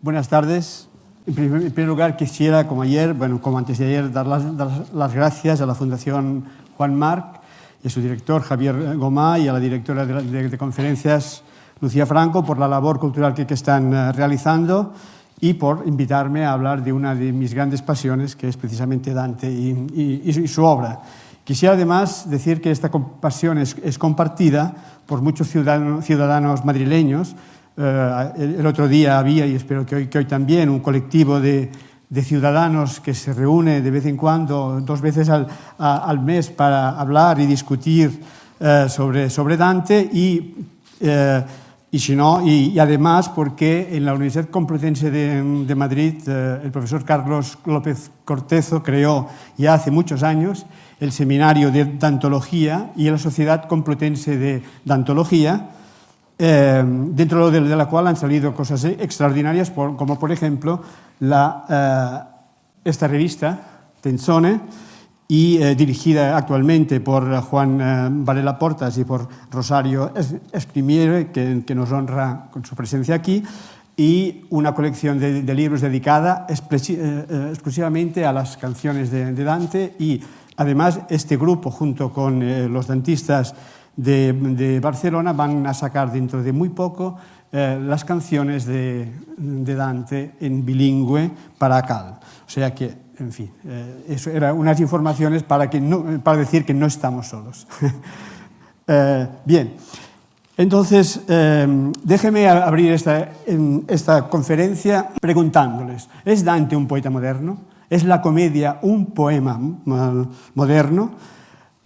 Buenas tardes. En primer lugar, quisiera, como ayer, como antes de ayer, dar las gracias a la Fundación Juan Marc y a su director, Javier Gomá, y a la directora de conferencias, Lucía Franco, por la labor cultural que están realizando y por invitarme a hablar de una de mis grandes pasiones, que es precisamente Dante y su obra. Quisiera además decir que esta pasión es compartida por muchos ciudadanos madrileños. El otro día había, y espero que hoy también, un colectivo de ciudadanos que se reúne de vez en cuando, 2 veces al mes, para hablar y discutir sobre Dante y además porque en la Universidad Complutense de Madrid el profesor Carlos López Cortezo creó ya hace muchos años el Seminario de Dantología y la Sociedad Complutense de Dantología, dentro de la cual han salido cosas extraordinarias, como por ejemplo esta revista, Tenzone, y dirigida actualmente por Juan Varela Portas y por Rosario Escrimiere, que nos honra con su presencia aquí, y una colección de libros dedicada exclusivamente a las canciones de Dante. Y además este grupo, junto con los dantistas de Barcelona, van a sacar dentro de muy poco las canciones de Dante en bilingüe para Cal. O sea que, en fin, eso eran unas informaciones para decir que no estamos solos. Bien, entonces déjenme abrir esta conferencia preguntándoles: ¿es Dante un poeta moderno? ¿Es la comedia un poema moderno?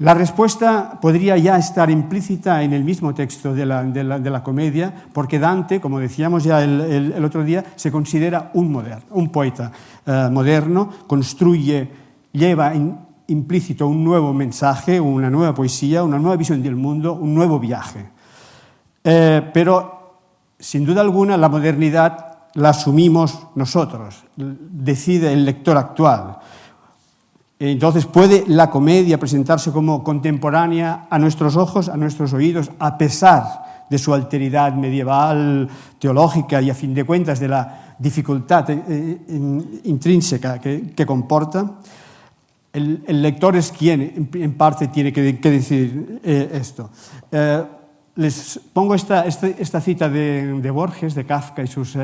La respuesta podría ya estar implícita en el mismo texto de la comedia, porque Dante, como decíamos ya el otro día, se considera un poeta moderno, lleva implícito un nuevo mensaje, una nueva poesía, una nueva visión del mundo, un nuevo viaje. Pero, sin duda alguna, la modernidad la asumimos nosotros, decide el lector actual. Entonces, ¿puede la comedia presentarse como contemporánea a nuestros ojos, a nuestros oídos, a pesar de su alteridad medieval, teológica y, a fin de cuentas, de la dificultad intrínseca que comporta? El lector es quien, en parte, tiene que decidir esto. Les pongo esta cita de Borges, de Kafka y sus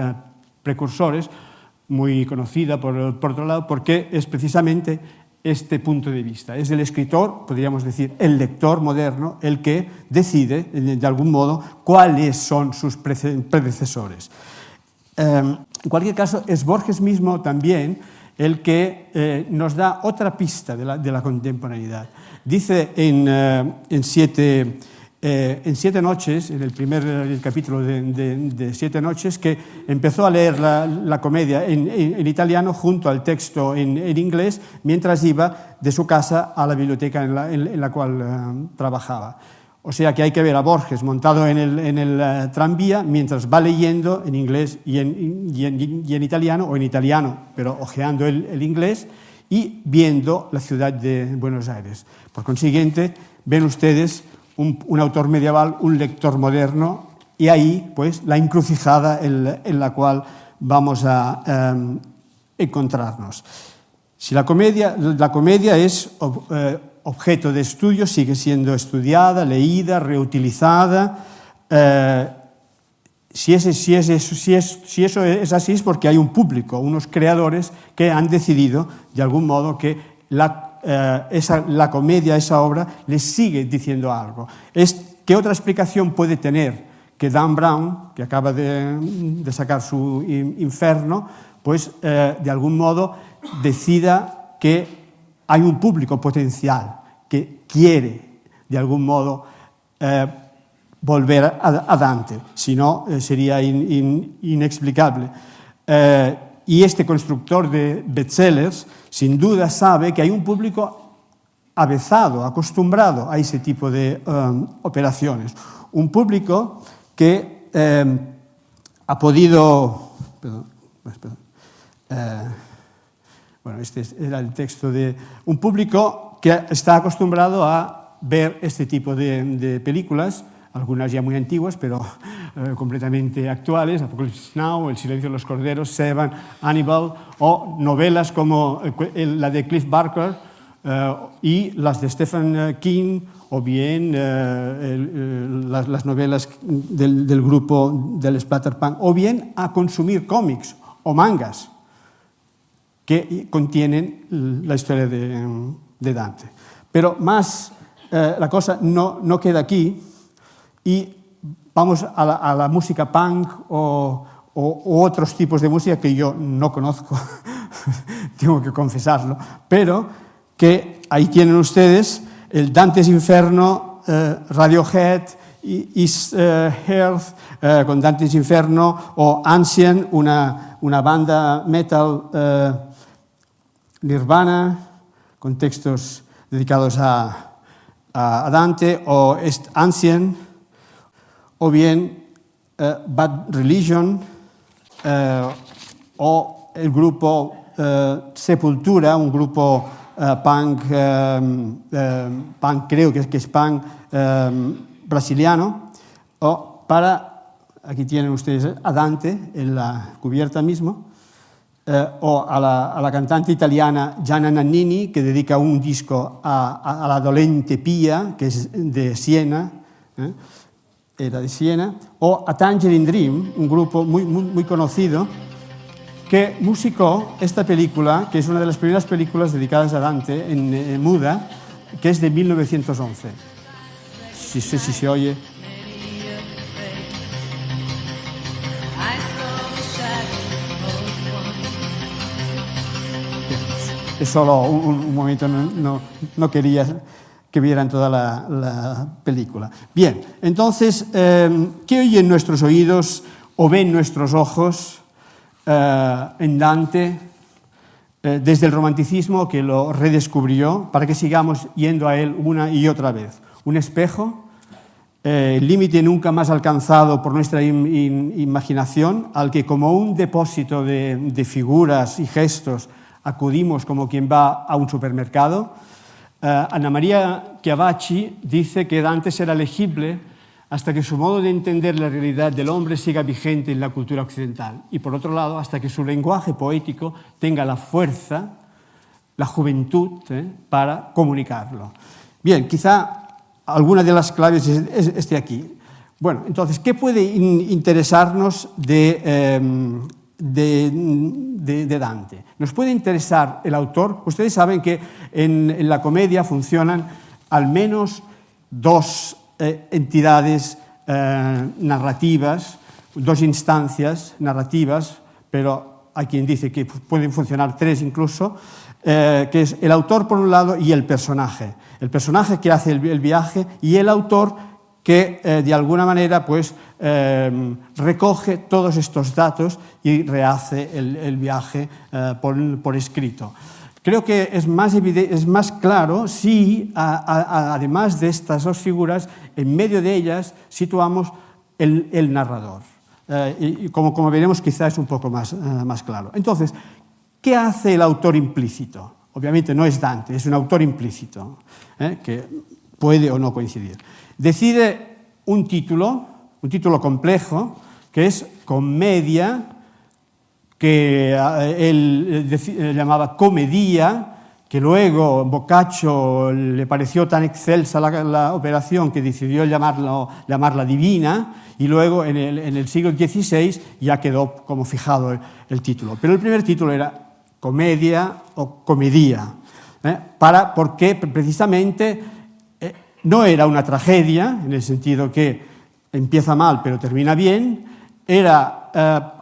precursores, muy conocida por otro lado, porque es precisamente este punto de vista. Es el escritor, podríamos decir, el lector moderno, el que decide, de algún modo, cuáles son sus predecesores. En cualquier caso, es Borges mismo también el que nos da otra pista de la contemporaneidad. Dice en Siete noches, en el capítulo de Siete noches, que empezó a leer la comedia en italiano junto al texto en inglés, mientras iba de su casa a la biblioteca en la cual trabajaba. O sea que hay que ver a Borges montado en el tranvía mientras va leyendo en inglés y en italiano, o en italiano, pero hojeando el inglés, y viendo la ciudad de Buenos Aires. Por consiguiente, ven ustedes un autor medieval, un lector moderno, y ahí, pues, la encrucijada en la cual vamos a encontrarnos. Si la comedia es objeto de estudio, sigue siendo estudiada, leída, reutilizada. Si eso es así, es porque hay un público, unos creadores que han decidido, de algún modo, que la comedia, esa obra, les sigue diciendo algo. ¿Qué otra explicación puede tener que Dan Brown, que acaba de sacar su Inferno, pues de algún modo decida que hay un público potencial que quiere, de algún modo, volver a Dante? Si no, sería inexplicable. Y este constructor de bestsellers, sin duda, sabe que hay un público avezado, acostumbrado a ese tipo de operaciones. Un público que ha podido... bueno, este era el texto de... Un público que está acostumbrado a ver este tipo de películas, algunas ya muy antiguas, pero completamente actuales, Apocalypse Now, El silencio de los corderos, Seven, Hannibal, o novelas como la de Cliff Barker y las de Stephen King, o bien las novelas del grupo del Splatterpunk, o bien a consumir cómics o mangas que contienen la historia de Dante. Pero más la cosa no queda aquí y vamos a la música punk o otros tipos de música que yo no conozco, tengo que confesarlo, pero que ahí tienen ustedes el Dante's Inferno, Radiohead, Is Earth con Dante's Inferno, o Ancient, una banda metal Nirvana, con textos dedicados a Dante, o Ancient, o bien Bad Religion, o el grupo Sepultura, un grupo punk, creo que es punk brasiliano, aquí tienen ustedes a Dante en la cubierta mismo, o a la cantante italiana Gianna Nannini, que dedica un disco a la Dolente Pia, que es de Siena, era de Siena, o a Tangerine Dream, un grupo muy conocido, que musicó esta película, que es una de las primeras películas dedicadas a Dante en muda, que es de 1911. Si se oye. Es solo un momento, no quería que vieran toda la película. Bien, entonces, ¿qué oyen nuestros oídos o ven nuestros ojos en Dante desde el romanticismo, que lo redescubrió, para que sigamos yendo a él una y otra vez? Un espejo, el límite nunca más alcanzado por nuestra imaginación, al que como un depósito de figuras y gestos acudimos como quien va a un supermercado. Ana María Chiavacci dice que Dante será legible hasta que su modo de entender la realidad del hombre siga vigente en la cultura occidental, y por otro lado, hasta que su lenguaje poético tenga la fuerza, la juventud para comunicarlo. Bien, quizá alguna de las claves esté aquí. Bueno, entonces, ¿qué puede interesarnos de Dante? Nos puede interesar el autor. Ustedes saben que en la comedia funcionan al menos dos entidades narrativas, dos instancias narrativas, pero hay quien dice que pueden funcionar tres incluso, que es el autor por un lado y el personaje que hace el viaje, y el autor que de alguna manera pues, recoge todos estos datos y rehace el viaje por escrito. Creo que es más claro si, además de estas dos figuras, en medio de ellas situamos el narrador. Y como veremos, quizás es un poco más claro. Entonces, ¿qué hace el autor implícito? Obviamente no es Dante, es un autor implícito, que puede o no coincidir. Decide un título complejo, que es Comedia, que él llamaba Comedia, que luego Boccaccio le pareció tan excelsa la operación que decidió llamarla Divina, y luego en el siglo XVI ya quedó como fijado el título. Pero el primer título era Comedia o Comedia, porque precisamente no era una tragedia, en el sentido que empieza mal pero termina bien,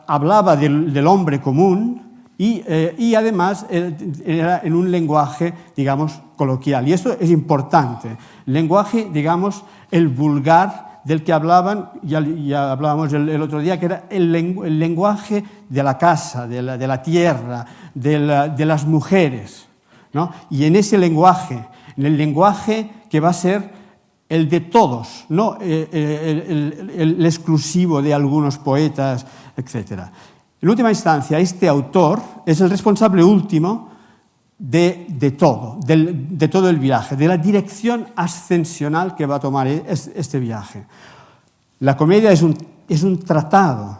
hablaba del hombre común y además era en un lenguaje, digamos, coloquial. Y esto es importante. Lenguaje, digamos, el vulgar del que hablaban, ya hablábamos el otro día, que era el lenguaje de la casa, de la tierra, de las mujeres, ¿no? Y en ese lenguaje, en el lenguaje que va a ser el de todos, no el exclusivo de algunos poetas, etc. En última instancia, este autor es el responsable último de todo el viaje, de la dirección ascensional que va a tomar este viaje. La commedia è un trattato,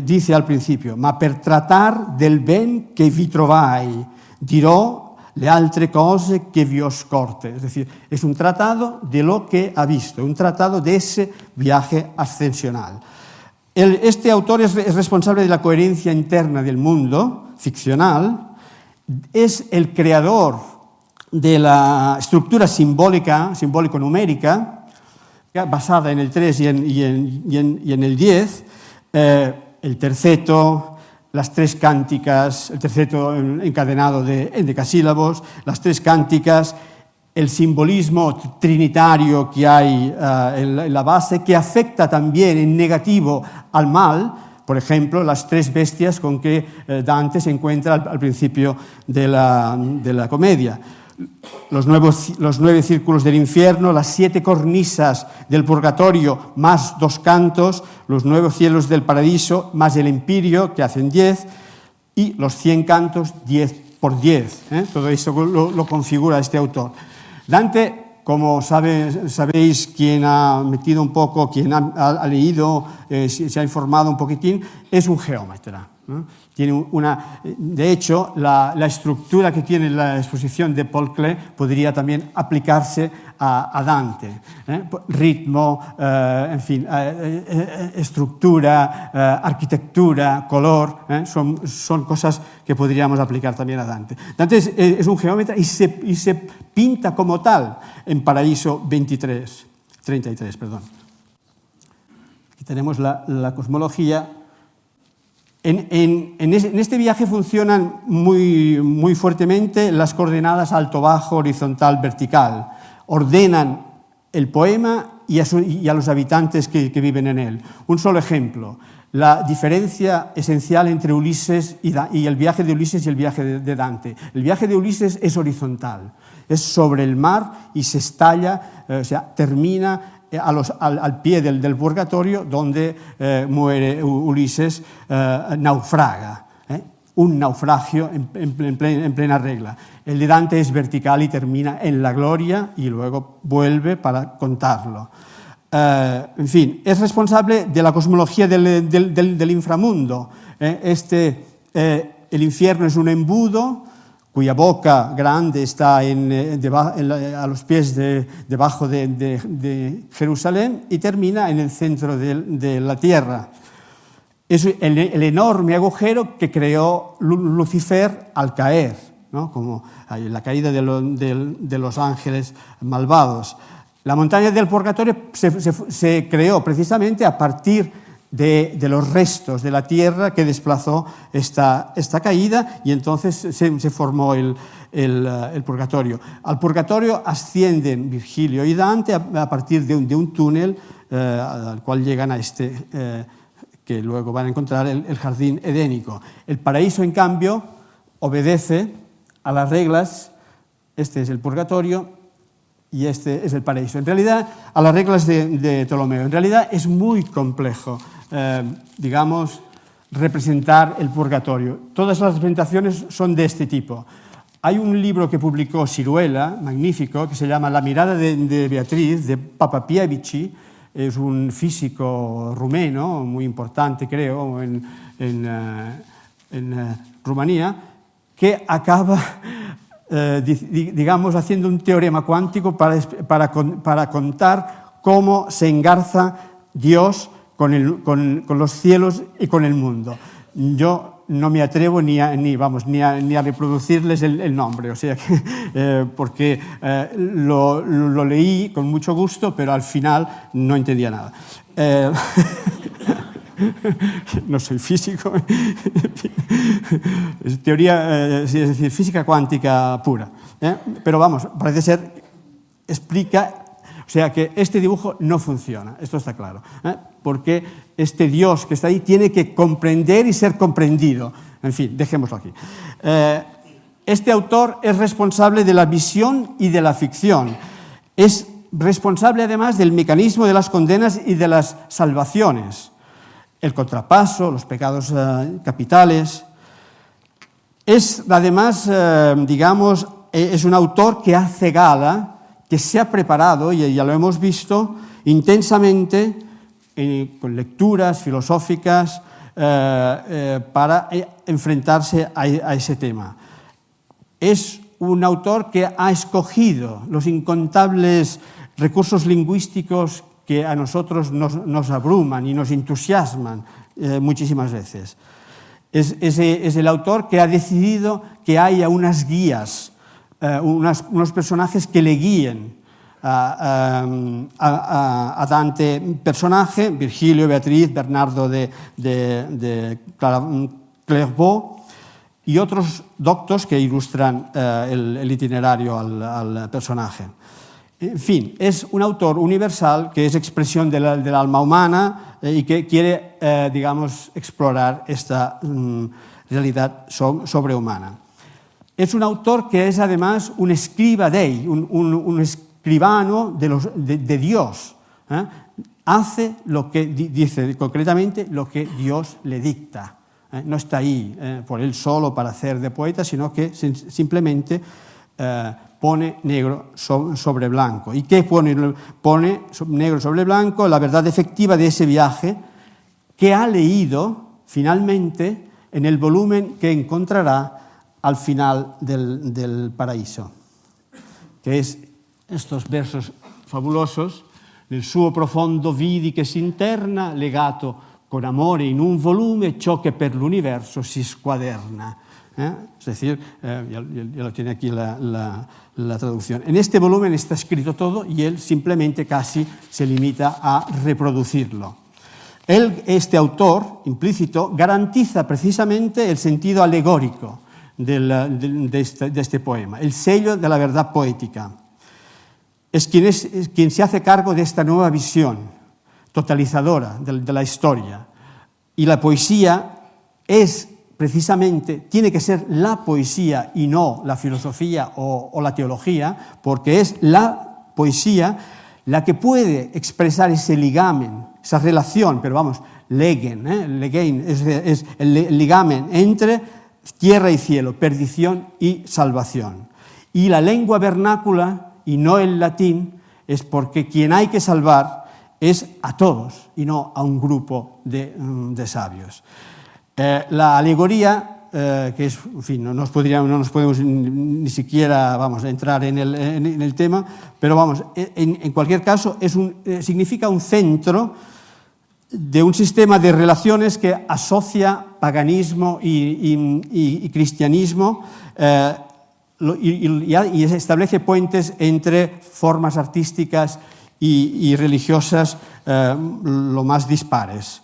dice al principio, ma per trattar del ben che vi trovai, dirò le altre cose que vi ho scorte. Es decir, es un tratado de lo que ha visto, un tratado de ese viaje ascensional. Este autor es responsable de la coherencia interna del mundo ficcional, es el creador de la estructura simbólico-numérica, basada en el 3 y en el 10, el terceto, las tres cánticas, el terceto encadenado de endecasílabos, las tres cánticas, el simbolismo trinitario que hay en la base, que afecta también en negativo al mal. Por ejemplo, las tres bestias con que Dante se encuentra al principio de la comedia. Los 9 círculos del infierno, las 7 cornisas del purgatorio, más 2 cantos, los 9 cielos del paraíso, más el empirio, que hacen 10, y los 100 cantos, 10 por 10. Todo esto lo configura este autor. Dante, como sabéis, quien ha metido un poco, quien ha leído, se ha informado un poquitín, es un geómetra. Tiene de hecho, la estructura que tiene la exposición de Paul Klee podría también aplicarse a Dante. Ritmo, en fin, estructura, arquitectura, color, son cosas que podríamos aplicar también a Dante. Dante es un geómetra y se pinta como tal en Paraíso 33. Aquí tenemos la cosmología. En este viaje funcionan muy fuertemente las coordenadas alto, bajo, horizontal, vertical. Ordenan el poema y a los habitantes que viven en él. Un solo ejemplo, la diferencia esencial entre Ulises y el viaje de Ulises y el viaje de Dante. El viaje de Ulises es horizontal, es sobre el mar y se estalla, termina al pie del purgatorio, donde muere Ulises, naufraga. Un naufragio en plena regla. El de Dante es vertical y termina en la gloria y luego vuelve para contarlo. En fin, es responsable de la cosmología del inframundo. El infierno es un embudo cuya boca grande está a los pies debajo de Jerusalén y termina en el centro de la tierra. Es el enorme agujero que creó Lucifer al caer, ¿no? Como la caída de los ángeles malvados. La montaña del purgatorio se creó precisamente a partir de los restos de la tierra que desplazó esta caída, y entonces se formó el purgatorio. Al purgatorio ascienden Virgilio y Dante a partir de un túnel al cual llegan a que luego van a encontrar el jardín edénico. El paraíso, en cambio, obedece a las reglas. Este es el purgatorio y este es el paraíso. En realidad, a las reglas de Ptolomeo. En realidad es muy complejo, representar el purgatorio. Todas las representaciones son de este tipo. Hay un libro que publicó Siruela, magnífico, que se llama La mirada de Beatriz, de Papapievicii. Es un físico rumeno, muy importante, creo, en Rumanía, que acaba, haciendo un teorema cuántico para contar cómo se engarza Dios con los cielos y con el mundo. Yo no me atrevo ni a reproducirles el nombre, o sea que, porque lo leí con mucho gusto, pero al final no entendía nada. No soy físico, es teoría, es decir, física cuántica pura. Pero vamos, parece ser, explica, o sea que este dibujo no funciona, esto está claro, porque este Dios que está ahí tiene que comprender y ser comprendido. En fin, dejémoslo aquí. Este autor es responsable de la visión y de la ficción. Es responsable además del mecanismo de las condenas y de las salvaciones. El contrapaso, los pecados capitales. Es además, es un autor que hace gala, que se ha preparado, y ya lo hemos visto, intensamente con lecturas filosóficas para enfrentarse a ese tema. Es un autor que ha escogido los incontables recursos lingüísticos que a nosotros nos abruman y nos entusiasman muchísimas veces. Es el autor que ha decidido que haya unas guías, unos personajes que le guíen a Dante personaje, Virgilio, Beatriz, Bernardo de Clairvaux y otros doctos que ilustran el itinerario al personaje. En fin, es un autor universal que es expresión del alma humana y que quiere, digamos, explorar esta realidad sobrehumana. Es un autor que es además un scriba dei, un escribano de Dios. Hace lo que dice concretamente lo que Dios le dicta. No está ahí por él solo para hacer de poeta, sino que simplemente pone negro sobre blanco. ¿Y qué pone negro sobre blanco? La verdad efectiva de ese viaje que ha leído finalmente en el volumen que encontrará al final del Paraíso, que es estos versos fabulosos: nel suo profondo vidi che si interna, legato con amore in un volume, ciò che per l'universo si squaderna. Es decir, ya lo tiene aquí la traducción. En este volumen está escrito todo y él simplemente casi se limita a reproducirlo. Este autor implícito garantiza precisamente el sentido alegórico de este poema, el sello de la verdad poética. Es quien se hace cargo de esta nueva visión totalizadora de la historia. Y la poesía tiene que ser la poesía y no la filosofía o la teología, porque es la poesía la que puede expresar ese ligamen, esa relación, pero vamos, legain es el ligamen entre tierra y cielo, perdición y salvación. Y la lengua vernácula, y no el latín, es porque quien hay que salvar es a todos y no a un grupo de sabios. La alegoría, que es, en fin, no nos podemos ni siquiera entrar en el tema, pero vamos, en cualquier caso significa un centro de un sistema de relaciones que asocia paganismo y cristianismo y establece puentes entre formas artísticas y religiosas lo más dispares.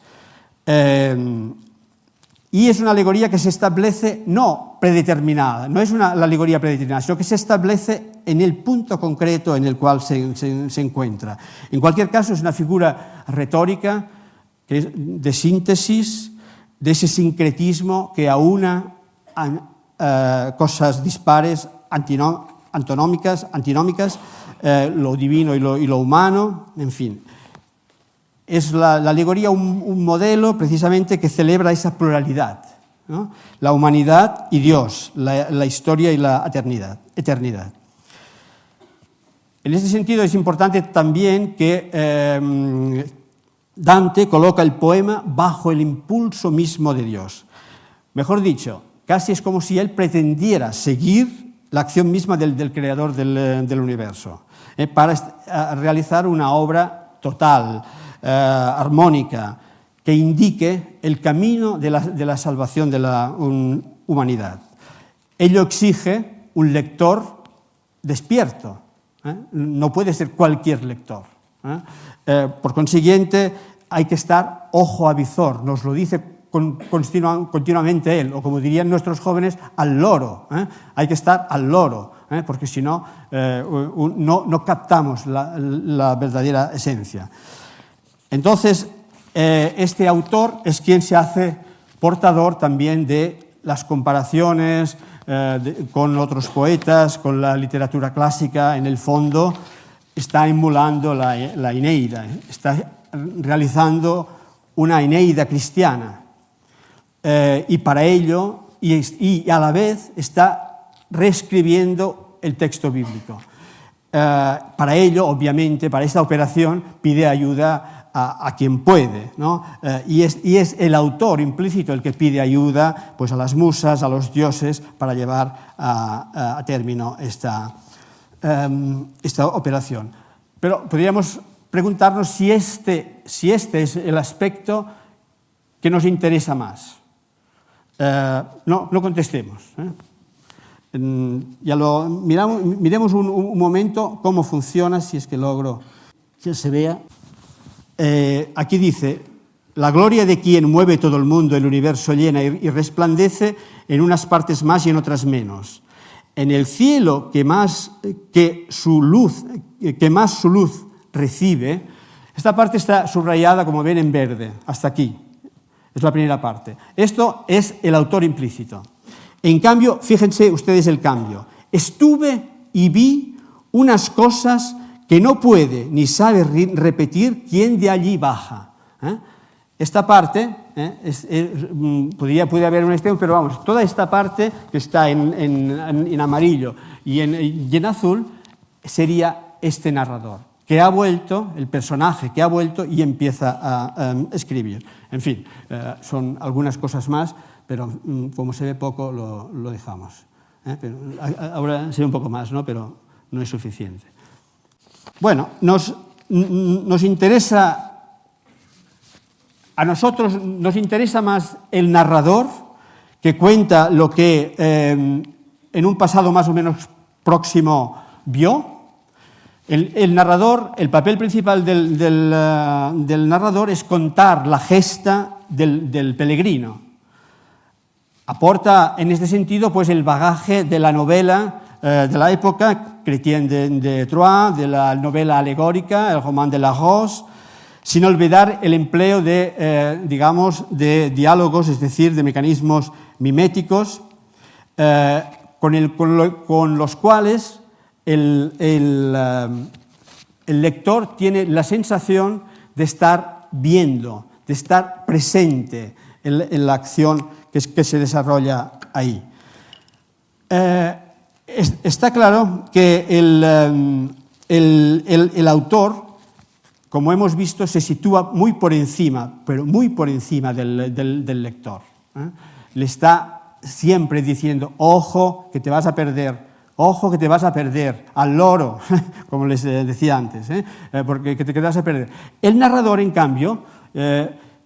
Y es una alegoría que se establece no predeterminada, no es la alegoría predeterminada, sino que se establece en el punto concreto en el cual se encuentra. En cualquier caso, es una figura retórica de síntesis, de ese sincretismo que aúna cosas dispares, antinómicas, lo divino y lo humano, en fin. Es la alegoría un modelo precisamente que celebra esa pluralidad, ¿no? La humanidad y Dios, la historia y la eternidad. En ese sentido es importante también que Dante coloca el poema bajo el impulso mismo de Dios. Mejor dicho, casi es como si él pretendiera seguir la acción misma del creador del universo, para realizar una obra total, armónica, que indique el camino de la salvación de la humanidad. Ello exige un lector despierto, no puede ser cualquier lector. Por consiguiente, hay que estar ojo a visor, nos lo dice continuamente él, o como dirían nuestros jóvenes, al loro. Hay que estar al loro, porque si no, no captamos la verdadera esencia. Entonces, este autor es quien se hace portador también de las comparaciones con otros poetas, con la literatura clásica. En el fondo está emulando la Eneida, está realizando una Eneida cristiana, y para ello, y a la vez está reescribiendo el texto bíblico. Para ello, obviamente, para esta operación, pide ayuda a quien puede, ¿no? Y es el autor implícito el que pide ayuda, pues, a las musas, a los dioses, para llevar a término esta operación. Pero podríamos preguntarnos si este es el aspecto que nos interesa más. No contestemos. Ya lo miremos un momento cómo funciona, si es que logro que se vea. Aquí dice: la gloria de quien mueve todo el mundo, el universo llena y resplandece, en unas partes más y en otras menos. En el cielo que más su luz recibe. Esta parte está subrayada, como ven, en verde, hasta aquí. Es la primera parte. Esto es el autor implícito. En cambio, fíjense ustedes el cambio. Estuve y vi unas cosas que no puede ni sabe repetir quien de allí baja. Esta parte, puede haber un extremo, pero vamos, toda esta parte que está en amarillo y en azul sería este narrador, que ha vuelto, el personaje que ha vuelto y empieza a escribir. En fin, son algunas cosas más, pero como se ve poco, lo dejamos. Pero ahora se ve un poco más, ¿no? Pero no es suficiente. Bueno, nos interesa, a nosotros nos interesa más el narrador, que cuenta lo que en un pasado más o menos próximo vio. El narrador, el papel principal del narrador es contar la gesta del peregrino. Aporta en este sentido, pues, el bagaje de la novela de la época, Chrétien de Troyes, de la novela alegórica, el Roman de la Rose, sin olvidar el empleo de diálogos, es decir, de mecanismos miméticos, con los cuales el lector tiene la sensación de estar viendo, de estar presente en la acción que se desarrolla ahí. Está claro que el autor, como hemos visto, se sitúa muy por encima, pero muy por encima del lector. Le está siempre diciendo: ojo, que te vas a perder, ojo, que te vas a perder, al loro, como les decía antes, porque que te vas a perder. El narrador, en cambio,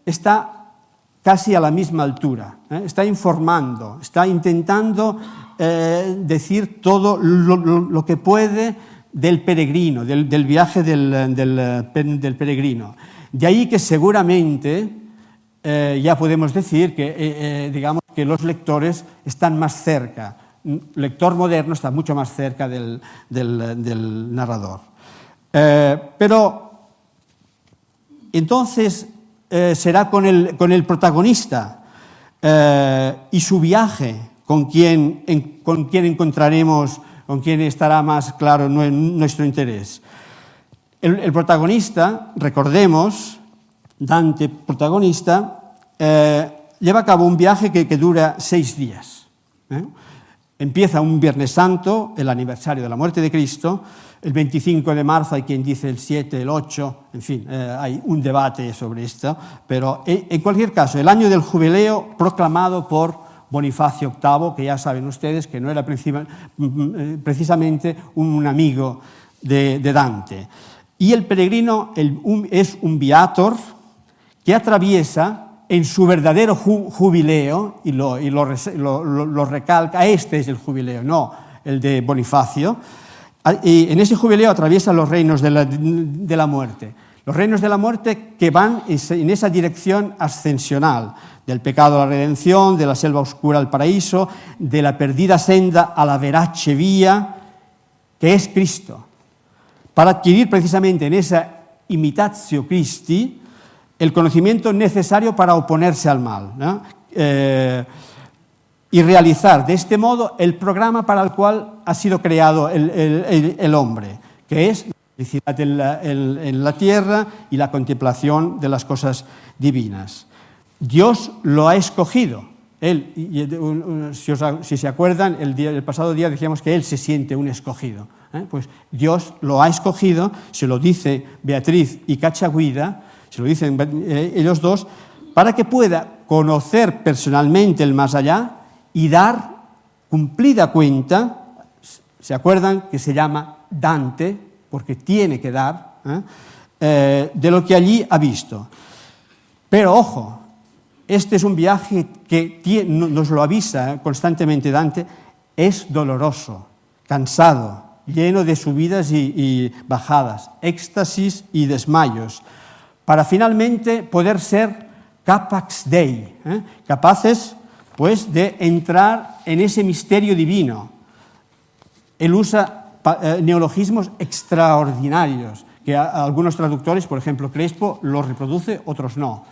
está casi a la misma altura, está informando, está intentando decir todo lo que puede del peregrino, del viaje del peregrino. De ahí que seguramente ya podemos decir que, que los lectores están más cerca. El lector moderno está mucho más cerca del narrador. Pero entonces será con el protagonista y su viaje con quien encontraremos, con quien estará más claro nuestro interés. El protagonista, recordemos, Dante protagonista, lleva a cabo un viaje que dura 6 días. Empieza un Viernes Santo, el aniversario de la muerte de Cristo. El 25 de marzo hay quien dice el 7, el 8, en fin, hay un debate sobre esto, pero en cualquier caso, el año del jubileo proclamado por Bonifacio VIII, que ya saben ustedes que no era precisamente un amigo de Dante. Y el peregrino es un viator que atraviesa en su verdadero jubileo, y lo recalca: este es el jubileo, no el de Bonifacio. Y en ese jubileo atraviesa los reinos de la muerte. Los reinos de la muerte que van en esa dirección ascensional, del pecado a la redención, de la selva oscura al paraíso, de la perdida senda a la verace vía, que es Cristo, para adquirir precisamente en esa imitatio Christi el conocimiento necesario para oponerse al mal, ¿no? Y realizar de este modo el programa para el cual ha sido creado el hombre, que es la felicidad en la tierra y la contemplación de las cosas divinas. Dios lo ha escogido. Él, si se acuerdan, el pasado día decíamos que Él se siente un escogido. Pues Dios lo ha escogido, se lo dice Beatriz y Cachagüida, se lo dicen ellos dos, para que pueda conocer personalmente el más allá y dar cumplida cuenta, ¿se acuerdan que se llama Dante? Porque tiene que dar, de lo que allí ha visto. Pero ojo, este es un viaje que nos lo avisa constantemente Dante, es doloroso, cansado, lleno de subidas y bajadas, éxtasis y desmayos, para finalmente poder ser capax Dei, capaces pues de entrar en ese misterio divino. Él usa neologismos extraordinarios, que algunos traductores, por ejemplo Crespo, los reproduce, otros no.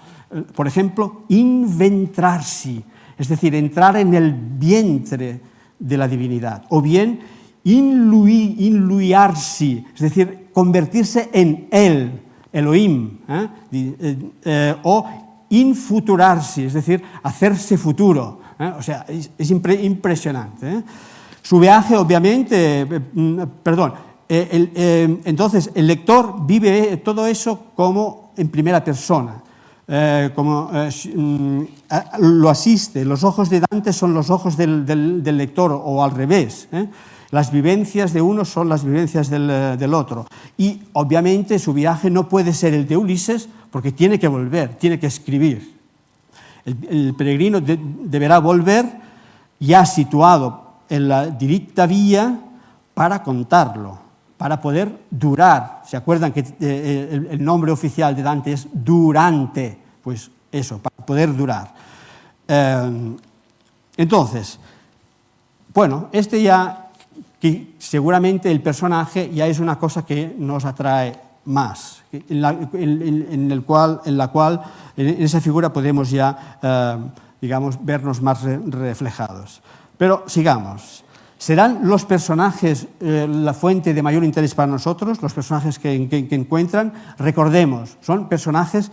Por ejemplo, inventarsi, es decir, entrar en el vientre de la divinidad, o bien inluiarsi, es decir, convertirse en él, Elohim, o infuturarsi, es decir, hacerse futuro. O sea, es impresionante. Su viaje, obviamente, entonces el lector vive todo eso como en primera persona, lo asiste. Los ojos de Dante son los ojos del lector, o al revés. Las vivencias de uno son las vivencias del otro. Y obviamente su viaje no puede ser el de Ulises, porque tiene que volver, tiene que escribir. El peregrino deberá volver ya situado en la directa vía para contarlo, para poder durar. ¿Se acuerdan que el nombre oficial de Dante es Durante? Pues eso, para poder durar. Entonces, bueno, que seguramente el personaje ya es una cosa que nos atrae más, en esa figura podemos ya, vernos más reflejados. Pero sigamos. ¿Serán los personajes la fuente de mayor interés para nosotros, los personajes que encuentran? Recordemos, son personajes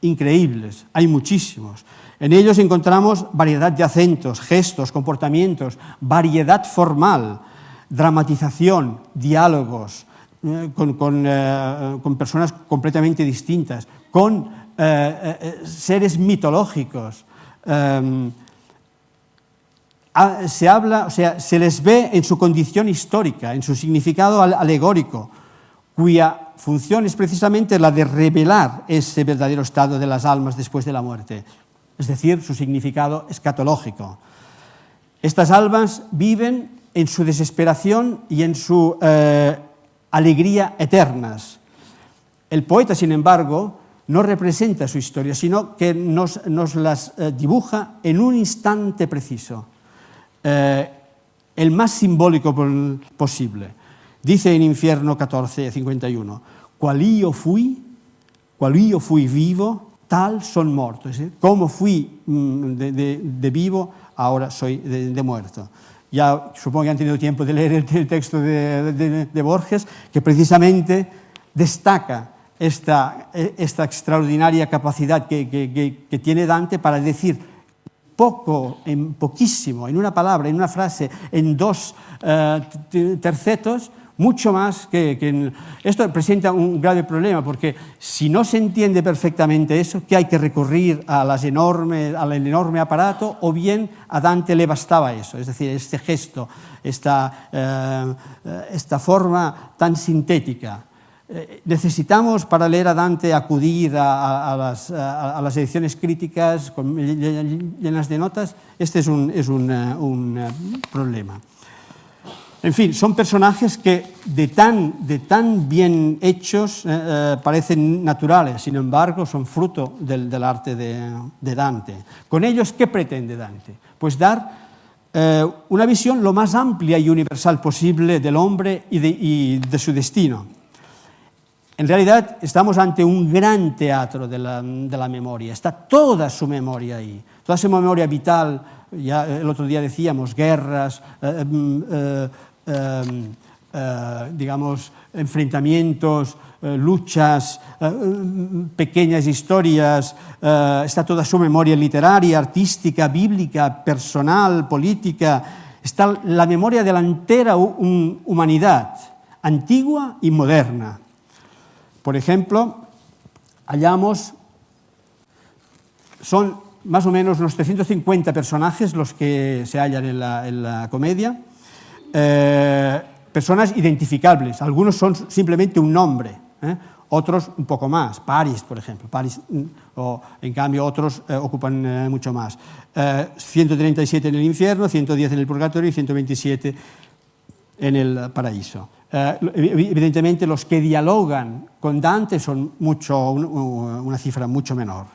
increíbles, hay muchísimos. En ellos encontramos variedad de acentos, gestos, comportamientos, variedad formal, dramatización, diálogos, con personas completamente distintas, con seres mitológicos. Se les ve en su condición histórica, en su significado alegórico, cuya función es precisamente la de revelar ese verdadero estado de las almas después de la muerte, es decir, su significado escatológico. Estas almas viven en su desesperación y en su alegría eternas. El poeta, sin embargo, no representa su historia, sino que nos las dibuja en un instante preciso, el más simbólico posible. Dice en Infierno 14:51, cual io fui vivo, tal son morto. Es decir, como fui de vivo, ahora soy de muerto. Ya supongo que han tenido tiempo de leer el texto de Borges, que precisamente destaca esta extraordinaria capacidad que tiene Dante para decir poquísimo, en una palabra, en una frase, en dos tercetos, mucho más que esto presenta un grave problema, porque si no se entiende perfectamente eso, que hay que recurrir al enorme aparato, o bien a Dante le bastaba eso, es decir, este gesto, esta forma tan sintética. Necesitamos, para leer a Dante, acudir a las ediciones críticas llenas de notas. Este es un problema. En fin, son personajes que de tan bien hechos parecen naturales, sin embargo son fruto del arte de Dante. Con ellos, ¿qué pretende Dante? Pues dar una visión lo más amplia y universal posible del hombre y de su destino. En realidad estamos ante un gran teatro de la memoria, está toda su memoria ahí, toda su memoria vital. Ya el otro día decíamos guerras, enfrentamientos, luchas, pequeñas historias, está toda su memoria literaria, artística, bíblica, personal, política, está la memoria de la entera humanidad, antigua y moderna. Por ejemplo, hallamos, son más o menos unos 350 personajes los que se hallan en la comedia, personas identificables, algunos son simplemente un nombre, otros un poco más, Paris, por ejemplo, Paris, o en cambio otros ocupan mucho más. 137 en el infierno, 110 en el purgatorio y 127 en el paraíso. Evidentemente los que dialogan con Dante son una cifra mucho menor.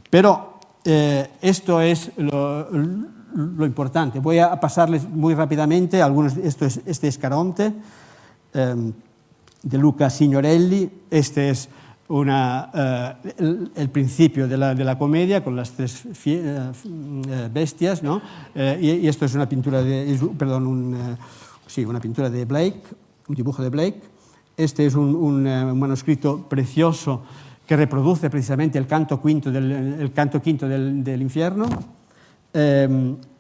Pero esto es lo importante. Voy a pasarles muy rápidamente algunos. Este es Caronte, de Luca Signorelli. Este es el principio de la comedia con las tres bestias, ¿no? Y esto es una pintura una pintura de Blake, un dibujo de Blake. Este es un manuscrito precioso que reproduce precisamente el canto quinto del infierno.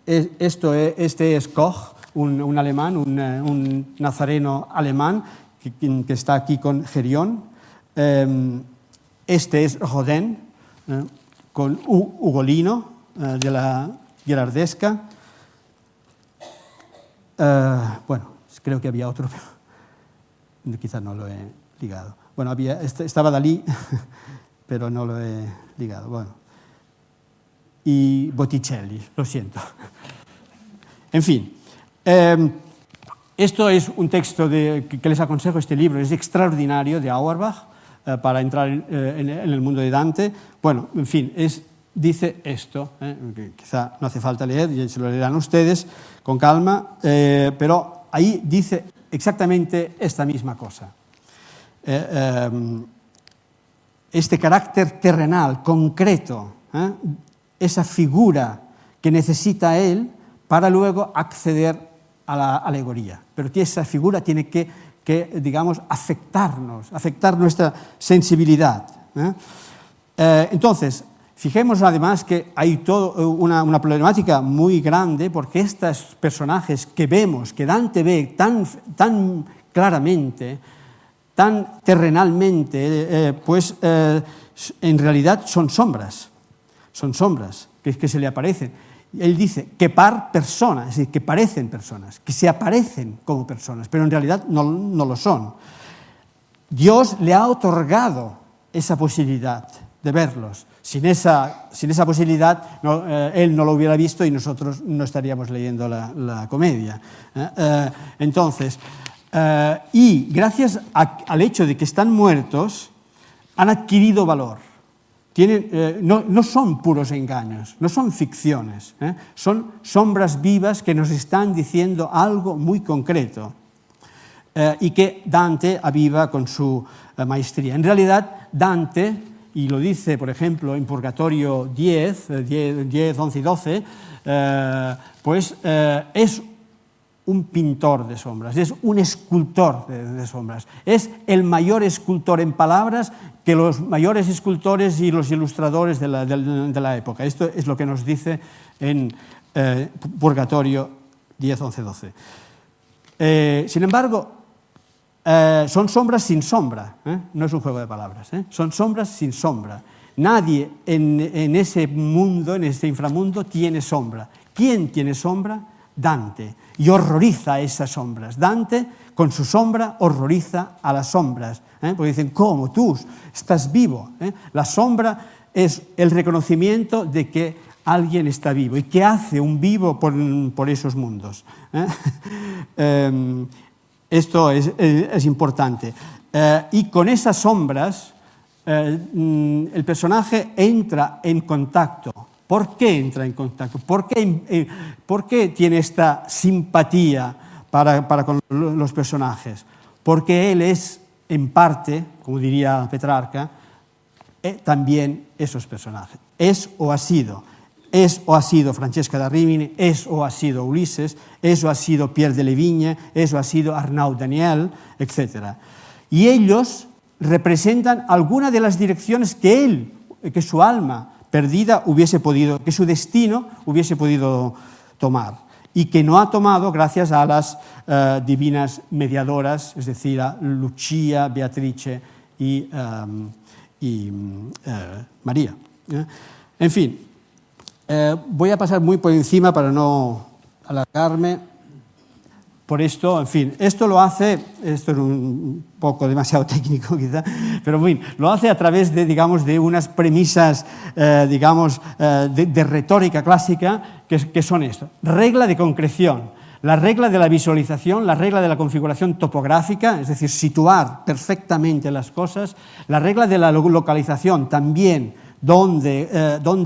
Este es Koch, un alemán, un nazareno alemán que está aquí con Gerión. Este es Rodin, con Ugolino, de la Gherardesca. Bueno, creo que había otro, pero quizás no lo he ligado. Bueno, estaba Dalí, pero no lo he ligado. Bueno. Y Botticelli, lo siento. En fin, esto es un texto que les aconsejo. Este libro es extraordinario, de Auerbach, para entrar en el mundo de Dante. Bueno, en fin, dice esto, que quizá no hace falta leer, y se lo leerán ustedes con calma, pero ahí dice exactamente esta misma cosa. Este carácter terrenal, concreto, esa figura que necesita él para luego acceder a la alegoría. Pero esa figura tiene que digamos, afectar nuestra sensibilidad. Entonces, fijémonos además que hay toda una problemática muy grande, porque estos personajes que vemos, que Dante ve tan claramente, tan terrenalmente, pues en realidad son sombras que se le aparecen. Él dice que par persona, es decir, que parecen personas, que se aparecen como personas, pero en realidad no lo son. Dios le ha otorgado esa posibilidad de verlos. Sin esa posibilidad, él no lo hubiera visto y nosotros no estaríamos leyendo la comedia. Entonces, y gracias al hecho de que están muertos, han adquirido valor. No son puros engaños, no son ficciones, son sombras vivas que nos están diciendo algo muy concreto y que Dante aviva con su maestría. En realidad, Dante, y lo dice, por ejemplo, en Purgatorio 10, 11 y 12, pues es un pintor de sombras, es un escultor de sombras, es el mayor escultor en palabras que los mayores escultores y los ilustradores de la época. Esto es lo que nos dice en Purgatorio 10, 11, 12. Sin embargo, son sombras sin sombra, no es un juego de palabras, son sombras sin sombra. Nadie en ese mundo, en este inframundo, tiene sombra. ¿Quién tiene sombra? Dante, y horroriza esas sombras. Dante, con su sombra, horroriza a las sombras, porque dicen, ¿cómo? Tú estás vivo. La sombra es el reconocimiento de que alguien está vivo y que hace un vivo por esos mundos. Esto es importante. Y con esas sombras, el personaje entra en contacto. ¿Por qué entra en contacto? ¿Por qué tiene esta simpatía para con los personajes? Porque él es, en parte, como diría Petrarca, también esos personajes. Es o ha sido Francesca da Rimini, es o ha sido Ulises, es o ha sido Pierre de Levigne, es o ha sido Arnaud Daniel, etc. Y ellos representan alguna de las direcciones que su alma perdida que su destino hubiese podido tomar y que no ha tomado gracias a las divinas mediadoras, es decir, a Lucia, Beatrice y y María. En fin, voy a pasar muy por encima para no alargarme. Por esto, en fin, esto lo hace, esto es un poco demasiado técnico quizá, pero en fin, lo hace a través de, digamos, de unas premisas, digamos, de retórica clásica, que son esto. Regla de concreción, la regla de la visualización, la regla de la configuración topográfica, es decir, situar perfectamente las cosas, la regla de la localización también, dónde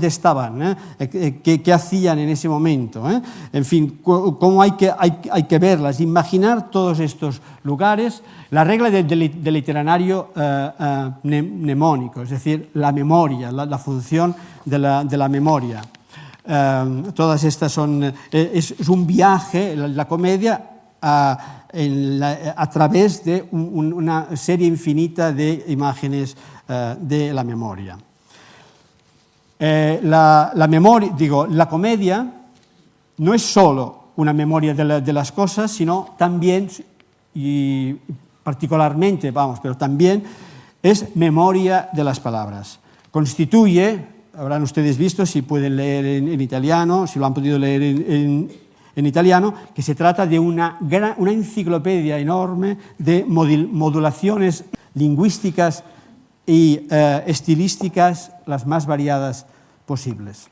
estaban, qué hacían en ese momento, en fin, cómo hay que verlas, imaginar todos estos lugares, la regla del itinerario mnemónico, es decir, la memoria, la función de la memoria. Todas estas son, es un viaje, la comedia, a través de una serie infinita de imágenes de la memoria. La comedia no es solo una memoria de las cosas, sino también, y particularmente, pero también es memoria de las palabras. Constituye, habrán ustedes visto, si pueden leer en italiano, si lo han podido leer en italiano, que se trata de una enciclopedia enorme de modulaciones lingüísticas y estilísticas las más variadas posibles,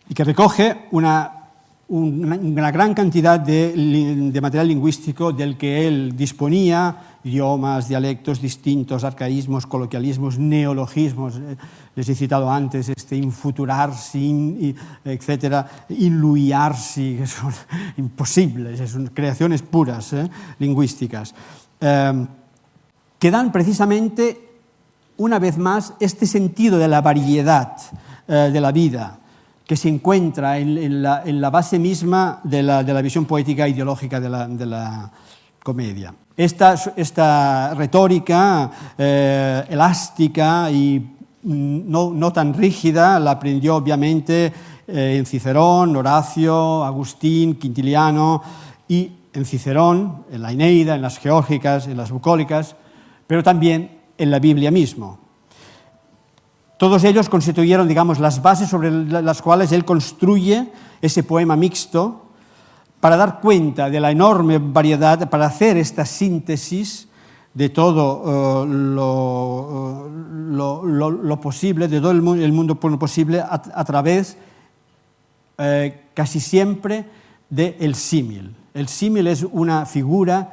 y que recoge una gran cantidad de material lingüístico del que él disponía, idiomas, dialectos distintos, arcaísmos, coloquialismos, neologismos, les he citado antes, infuturarsi, etcétera, inluiarsi, que son imposibles, son creaciones puras, lingüísticas, que dan precisamente, una vez más, este sentido de la variedad de la vida, que se encuentra en la base misma de la visión poética e ideológica de la comedia. Esta retórica elástica y no tan rígida la aprendió obviamente en Cicerón, Horacio, Agustín, Quintiliano, y en Cicerón, en la Eneida, en las Geórgicas, en las Bucólicas, pero también en la Biblia mismo. Todos ellos constituyeron, digamos, las bases sobre las cuales él construye ese poema mixto para dar cuenta de la enorme variedad, para hacer esta síntesis de todo lo posible, de todo el mundo posible, a través casi siempre del símil. El símil es una figura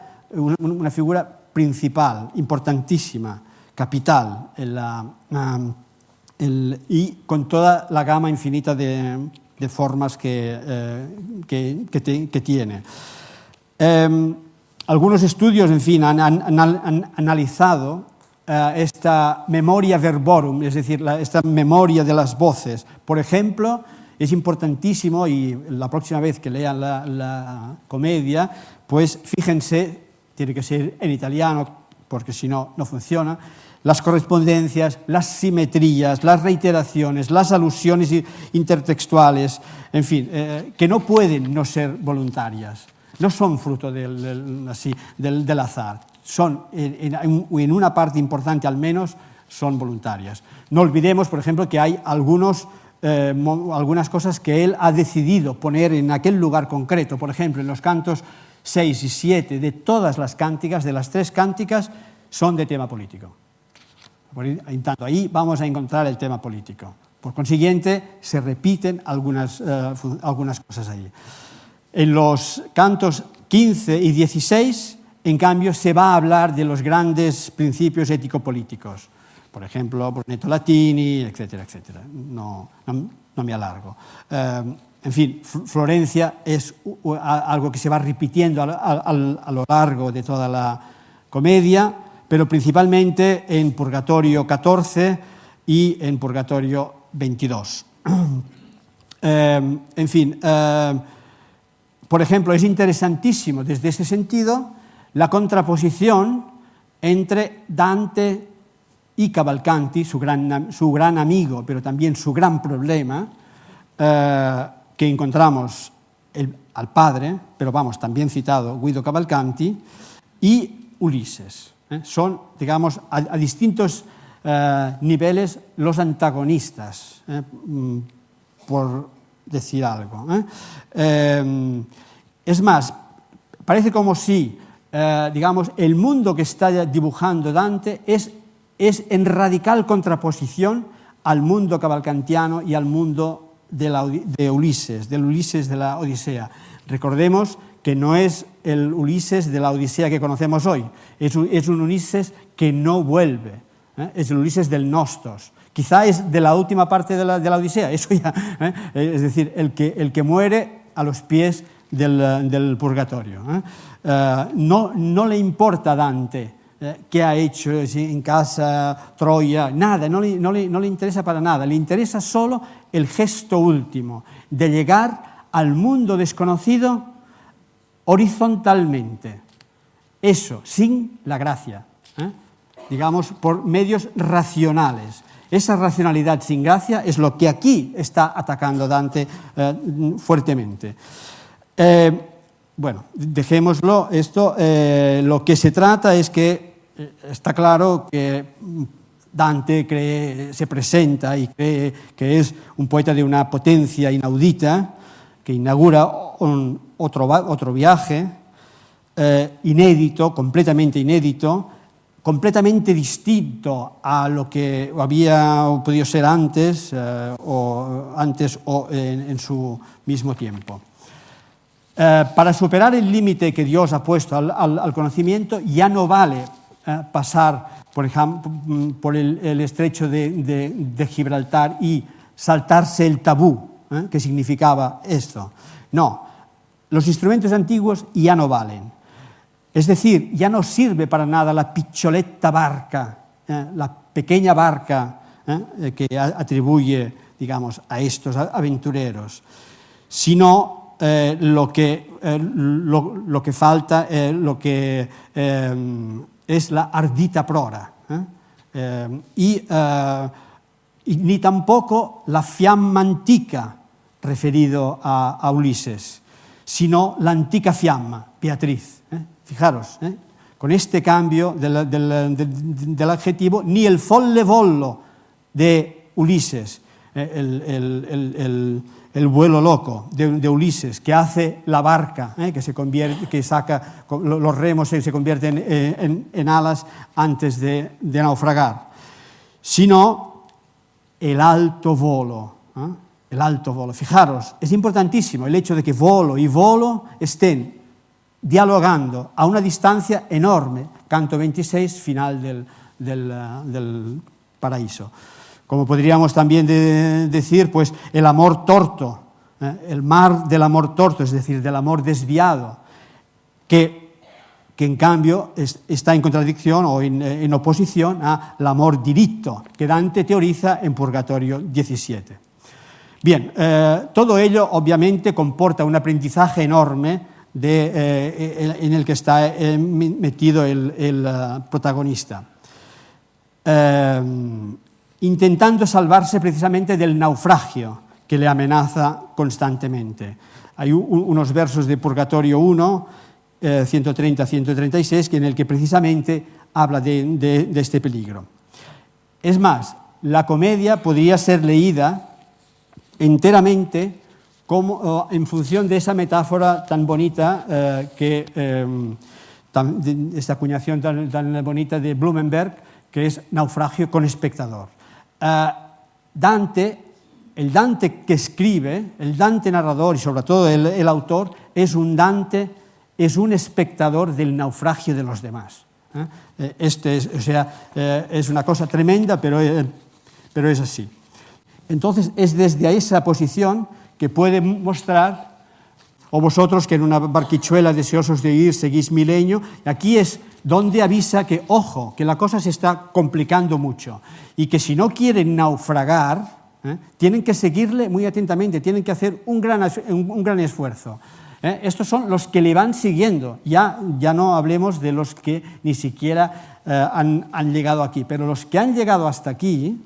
principal, importantísima, capital, y con toda la gama infinita de formas que tiene. Algunos estudios, en fin, han analizado esta memoria verborum, es decir, esta memoria de las voces. Por ejemplo, es importantísimo, y la próxima vez que lean la comedia, pues fíjense, tiene que ser en italiano, porque si no, no funciona, las correspondencias, las simetrías, las reiteraciones, las alusiones intertextuales, en fin, que no pueden no ser voluntarias, no son fruto del azar, son, en una parte importante al menos, son voluntarias. No olvidemos, por ejemplo, que hay algunas cosas que él ha decidido poner en aquel lugar concreto. Por ejemplo, en los cantos 6 y 7 de todas las cánticas, de las 3 cánticas, son de tema político. En tanto, ahí vamos a encontrar el tema político. Por consiguiente, se repiten algunas cosas ahí. En los cantos 15 y 16, en cambio, se va a hablar de los grandes principios ético-políticos. Por ejemplo, Brunetto Latini, etcétera, etcétera. No me alargo. En fin, Florencia es algo que se va repitiendo a lo largo de toda la comedia, pero principalmente en Purgatorio 14 y en Purgatorio 22. En fin, por ejemplo, es interesantísimo desde ese sentido la contraposición entre Dante y Cavalcanti, su gran amigo, pero también su gran problema, que encontramos al padre, pero vamos, también citado Guido Cavalcanti, y Ulises. Son, digamos, a distintos niveles los antagonistas, por decir algo. Es más, parece como si, digamos, el mundo que está dibujando Dante es en radical contraposición al mundo cavalcantiano y al mundo de Ulises, del Ulises de la Odisea. Recordemos que no es el Ulises de la Odisea que conocemos hoy, es un Ulises que no vuelve, es el Ulises del Nostos. Quizá es de la última parte de la Odisea, eso ya, es decir, el que muere a los pies del purgatorio. No le importa a Dante qué ha hecho en casa, Troya, nada, no le interesa para nada, le interesa solo el gesto último de llegar al mundo desconocido horizontalmente. Eso, sin la gracia, digamos, por medios racionales. Esa racionalidad sin gracia es lo que aquí está atacando Dante fuertemente. Bueno, dejémoslo esto. Lo que se trata es que está claro que Dante se presenta y cree que es un poeta de una potencia inaudita, que inaugura otro viaje inédito, completamente distinto a lo que había podido ser antes o en su mismo tiempo. Para superar el límite que Dios ha puesto al conocimiento, ya no vale pasar, por ejemplo, por el estrecho de Gibraltar y saltarse el tabú, que significaba esto. No, los instrumentos antiguos ya no valen. Es decir, ya no sirve para nada la picholetta barca, la pequeña barca que atribuye, digamos, a estos aventureros, sino lo que falta, lo que es la ardita prora, y ni tampoco la fiamma antica referido a Ulises, sino la antica fiamma, Beatriz. Fijaros, con este cambio del adjetivo, ni el folle vollo de Ulises, el vuelo loco de Ulises, que hace la barca, que saca los remos y se convierten en alas antes de naufragar, sino el alto volo. El alto volo. Fijaros, es importantísimo el hecho de que volo y volo estén dialogando a una distancia enorme, canto 26, final del paraíso. Como podríamos también decir, pues el amor torto, el mar del amor torto, es decir, del amor desviado, que en cambio está en contradicción o en oposición al amor diritto, que Dante teoriza en Purgatorio 17. Bien, todo ello obviamente comporta un aprendizaje enorme en el que está metido el protagonista, intentando salvarse precisamente del naufragio que le amenaza constantemente. Hay unos versos de Purgatorio 1, 130-136, en el que precisamente habla de este peligro. Es más, la comedia podría ser leída enteramente en función de esa metáfora tan bonita, esta acuñación tan bonita de Blumenberg, que es naufragio con espectador. El Dante que escribe, el Dante narrador y sobre todo el autor, es un espectador del naufragio de los demás. Es una cosa tremenda, pero es así. Entonces, es desde esa posición que puede mostrar, o vosotros que en una barquichuela deseosos de ir seguís mi leño, aquí es donde avisa que, ojo, que la cosa se está complicando mucho y que si no quieren naufragar, tienen que seguirle muy atentamente, tienen que hacer un gran esfuerzo. Estos son los que le van siguiendo, ya no hablemos de los que ni siquiera han llegado aquí, pero los que han llegado hasta aquí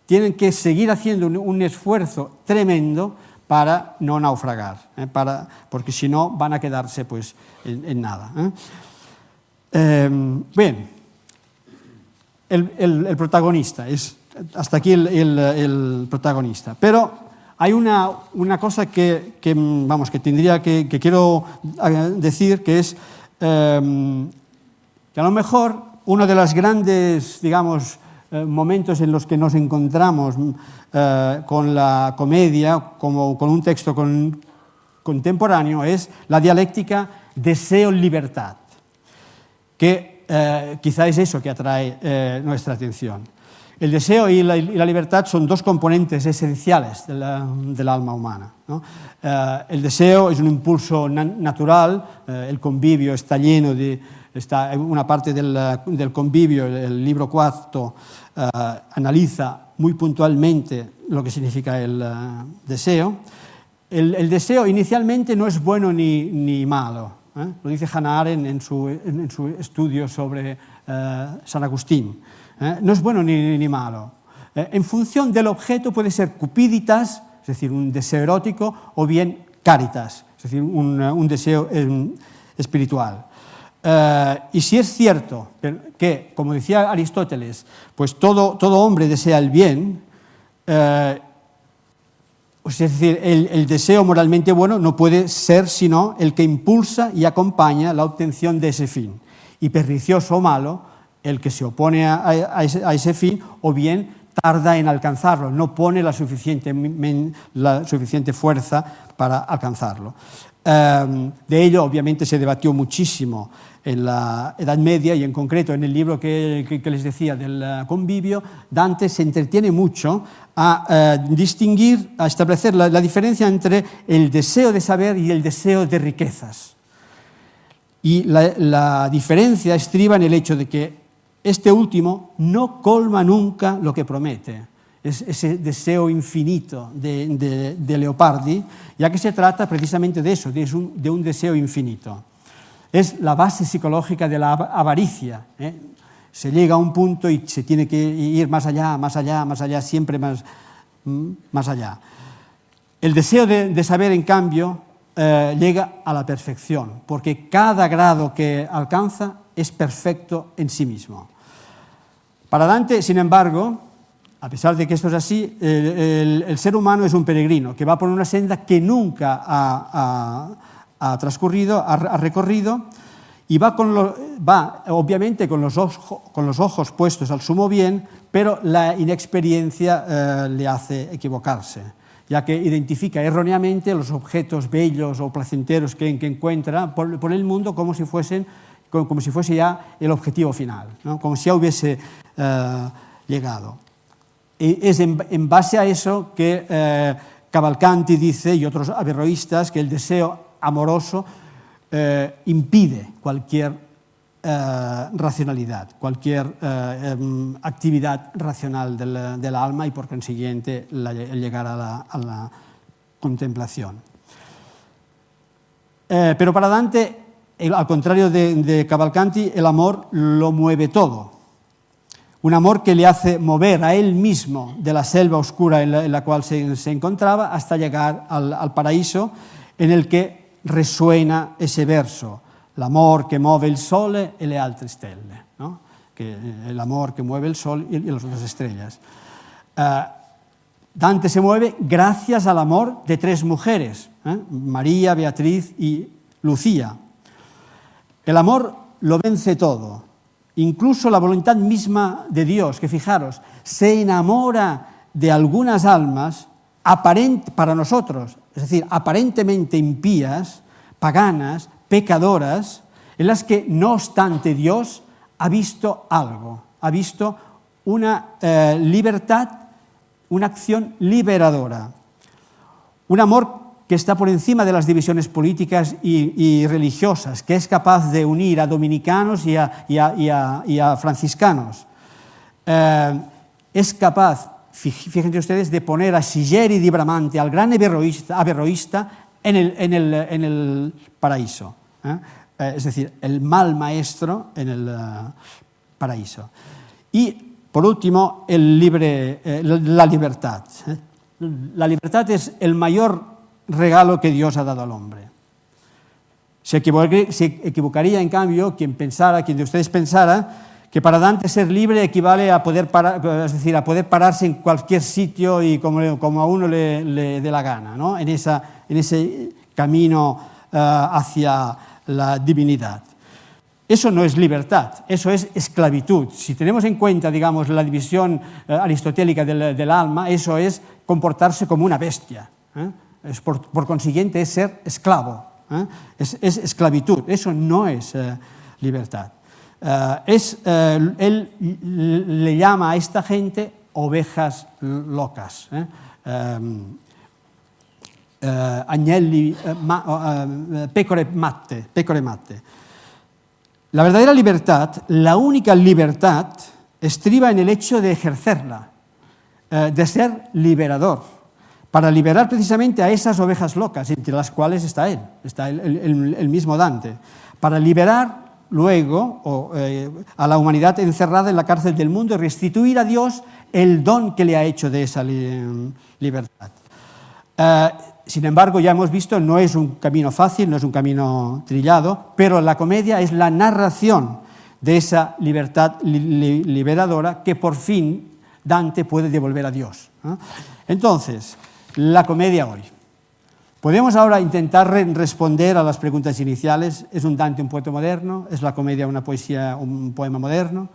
tienen que seguir haciendo un esfuerzo tremendo para no naufragar, porque si no van a quedarse pues, en nada. Bien, el protagonista, hasta aquí el protagonista. Pero hay una cosa que quiero decir, que es que a lo mejor uno de los grandes, digamos, momentos en los que nos encontramos con la comedia, como con un texto contemporáneo, es la dialéctica deseo-libertad, que quizá es eso que atrae nuestra atención. El deseo y la libertad son dos componentes esenciales del alma humana, ¿no? El deseo es un impulso natural, el convivio está lleno de... una parte del convivio, el libro cuarto, analiza muy puntualmente lo que significa el deseo. El deseo inicialmente no es bueno ni malo, lo dice Hannah Arendt en su estudio sobre San Agustín. No es bueno ni malo. En función del objeto puede ser cupiditas, es decir, un deseo erótico, o bien caritas, es decir, un deseo espiritual. Y si es cierto que, como decía Aristóteles, pues todo hombre desea el bien, es decir, el deseo moralmente bueno no puede ser sino el que impulsa y acompaña la obtención de ese fin. Y pernicioso o malo el que se opone a ese fin, o bien tarda en alcanzarlo, no pone la suficiente fuerza para alcanzarlo. De ello, obviamente, se debatió muchísimo en la Edad Media, y en concreto en el libro que les decía del Convivio, Dante se entretiene mucho a distinguir, a establecer la diferencia entre el deseo de saber y el deseo de riquezas. Y la diferencia estriba en el hecho de que este último no colma nunca lo que promete. Es ese deseo infinito de Leopardi, ya que se trata precisamente de eso, de un deseo infinito. Es la base psicológica de la avaricia. Se llega a un punto y se tiene que ir más allá, siempre más allá. El deseo de saber, en cambio, llega a la perfección, porque cada grado que alcanza es perfecto en sí mismo. Para Dante, sin embargo, a pesar de que esto es así, el ser humano es un peregrino que va por una senda que nunca ha recorrido, y va obviamente con los ojos puestos al sumo bien, pero la inexperiencia le hace equivocarse, ya que identifica erróneamente los objetos bellos o placenteros que encuentra por el mundo como si fuese ya el objetivo final, ¿no? Como si ya hubiese llegado. Y es en base a eso que Cavalcanti dice, y otros averroístas, que el deseo amoroso impide cualquier racionalidad, cualquier actividad racional del alma, y por consiguiente el llegar a la contemplación. Pero para Dante, al contrario de Cavalcanti, el amor lo mueve todo. Un amor que le hace mover a él mismo de la selva oscura en la cual se encontraba hasta llegar al paraíso, en el que resuena ese verso: l'amor che muove il sole e le altre stelle, ¿no? Que el amor que mueve el sol y las otras estrellas. Dante se mueve gracias al amor de tres mujeres, María, Beatriz y Lucía. El amor lo vence todo, incluso la voluntad misma de Dios, que fijaros, se enamora de algunas almas para nosotros, es decir, aparentemente impías, paganas, pecadoras, en las que, no obstante, Dios ha visto algo, ha visto una libertad, una acción liberadora, un amor que está por encima de las divisiones políticas y religiosas, que es capaz de unir a dominicanos y a franciscanos. Es capaz, fíjense ustedes, de poner a Siggeri di Bramante, al gran averroísta, en el paraíso. Es decir, el mal maestro en el paraíso. Y, por último, la libertad. La libertad es el mayor regalo que Dios ha dado al hombre. Se equivocaría, en cambio, quien de ustedes pensara que para Dante ser libre equivale a poder, es decir, a poder pararse en cualquier sitio y como a uno le dé la gana, ¿no? en ese camino hacia la divinidad. Eso no es libertad, eso es esclavitud. Si tenemos en cuenta, digamos, la división aristotélica del alma, eso es comportarse como una bestia. Por consiguiente, es ser esclavo. Es esclavitud, eso no es libertad. Él le llama a esta gente ovejas locas. Agnelli, pecore matte. La verdadera libertad, la única libertad, estriba en el hecho de ejercerla, de ser liberador, para liberar precisamente a esas ovejas locas, entre las cuales está él, está el mismo Dante, para liberar luego a la humanidad encerrada en la cárcel del mundo y restituir a Dios el don que le ha hecho de esa libertad. Sin embargo, ya hemos visto, no es un camino fácil, no es un camino trillado, pero la comedia es la narración de esa libertad liberadora que por fin Dante puede devolver a Dios. Entonces, la comedia hoy. Podemos ahora intentar responder a las preguntas iniciales. ¿Es un Dante un poeta moderno? ¿Es la comedia una poesía, un poema moderno?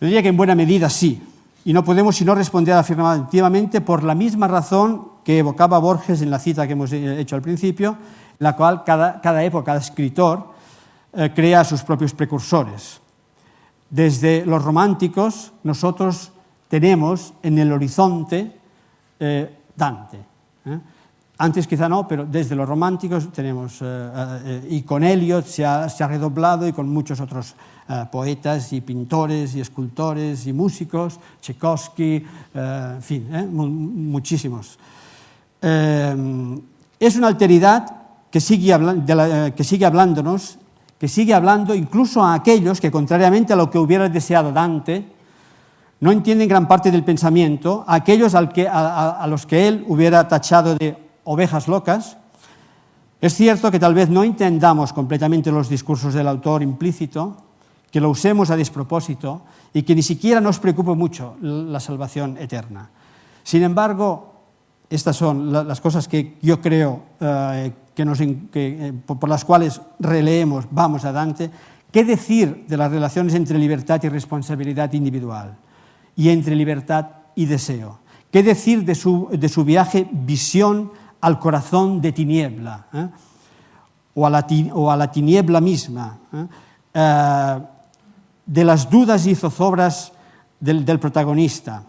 Yo diría que en buena medida sí. Y no podemos sino responder afirmativamente por la misma razón que evocaba Borges en la cita que hemos hecho al principio, en la cual cada época, cada escritor crea sus propios precursores. Desde los románticos, nosotros tenemos en el horizonte Dante. Antes quizá no, pero desde los románticos tenemos, y con Eliot se ha redoblado, y con muchos otros poetas y pintores y escultores y músicos, Tchaikovsky, en fin, muchísimos. Es una alteridad que sigue hablándonos, que sigue hablando incluso a aquellos que, contrariamente a lo que hubiera deseado Dante, no entienden gran parte del pensamiento, a aquellos a los que él hubiera tachado de ovejas locas. Es cierto que tal vez no entendamos completamente los discursos del autor implícito, que lo usemos a despropósito y que ni siquiera nos preocupe mucho la salvación eterna. Sin embargo, estas son las cosas que yo creo por las cuales releemos, vamos a Dante. ¿Qué decir de las relaciones entre libertad y responsabilidad individual y entre libertad y deseo? ¿Qué decir de su viaje visión al corazón de tiniebla, o a la tiniebla misma, de las dudas y zozobras del protagonista,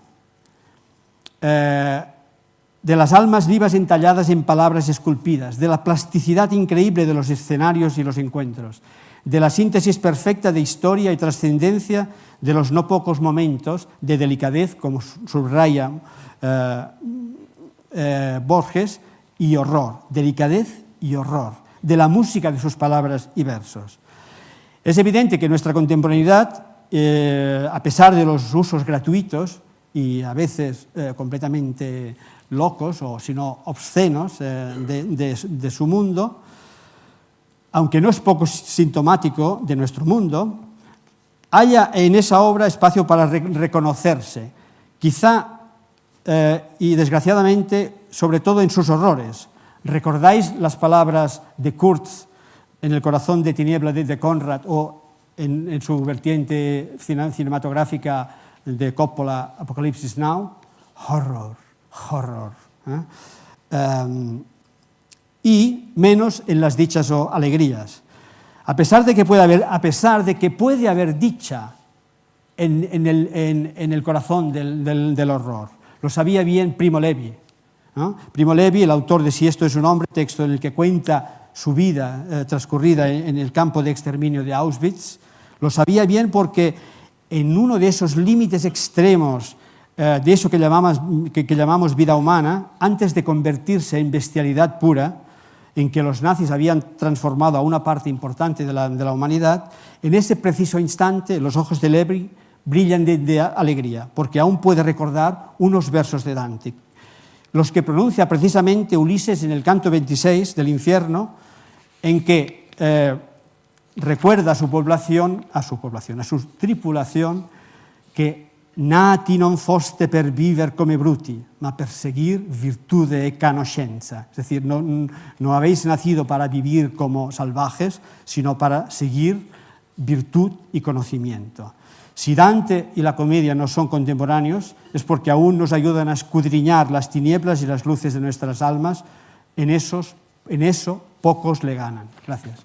de las almas vivas entalladas en palabras esculpidas, de la plasticidad increíble de los escenarios y los encuentros, de la síntesis perfecta de historia y trascendencia de los no pocos momentos de delicadez, como subraya Borges, y horror, delicadez y horror, de la música de sus palabras y versos. Es evidente que nuestra contemporaneidad, a pesar de los usos gratuitos y a veces completamente locos o si no obscenos de su mundo, aunque no es poco sintomático de nuestro mundo, haya en esa obra espacio para reconocerse, quizá y desgraciadamente, sobre todo en sus horrores. ¿Recordáis las palabras de Kurtz en El corazón de tiniebla de Conrad o en su vertiente cinematográfica de Coppola, Apocalypse Now? Horror, horror. Y menos en las dichas o alegrías. A pesar de que puede haber dicha en el corazón del horror. Lo sabía bien Primo Levi. ¿No? Primo Levi, el autor de Si esto es un hombre, texto en el que cuenta su vida transcurrida en el campo de exterminio de Auschwitz, lo sabía bien porque en uno de esos límites extremos de eso que llamamos vida humana, antes de convertirse en bestialidad pura, en que los nazis habían transformado a una parte importante de la humanidad, en ese preciso instante los ojos de Levi brillan de alegría, porque aún puede recordar unos versos de Dante, los que pronuncia precisamente Ulises en el canto 26 del infierno, en que recuerda a su población, a su tripulación, que nati non foste per viver come bruti, ma per seguir virtude e conoscenza. Es decir, no habéis nacido para vivir como salvajes, sino para seguir virtud y conocimiento. Si Dante y la comedia no son contemporáneos, es porque aún nos ayudan a escudriñar las tinieblas y las luces de nuestras almas. En eso pocos le ganan. Gracias.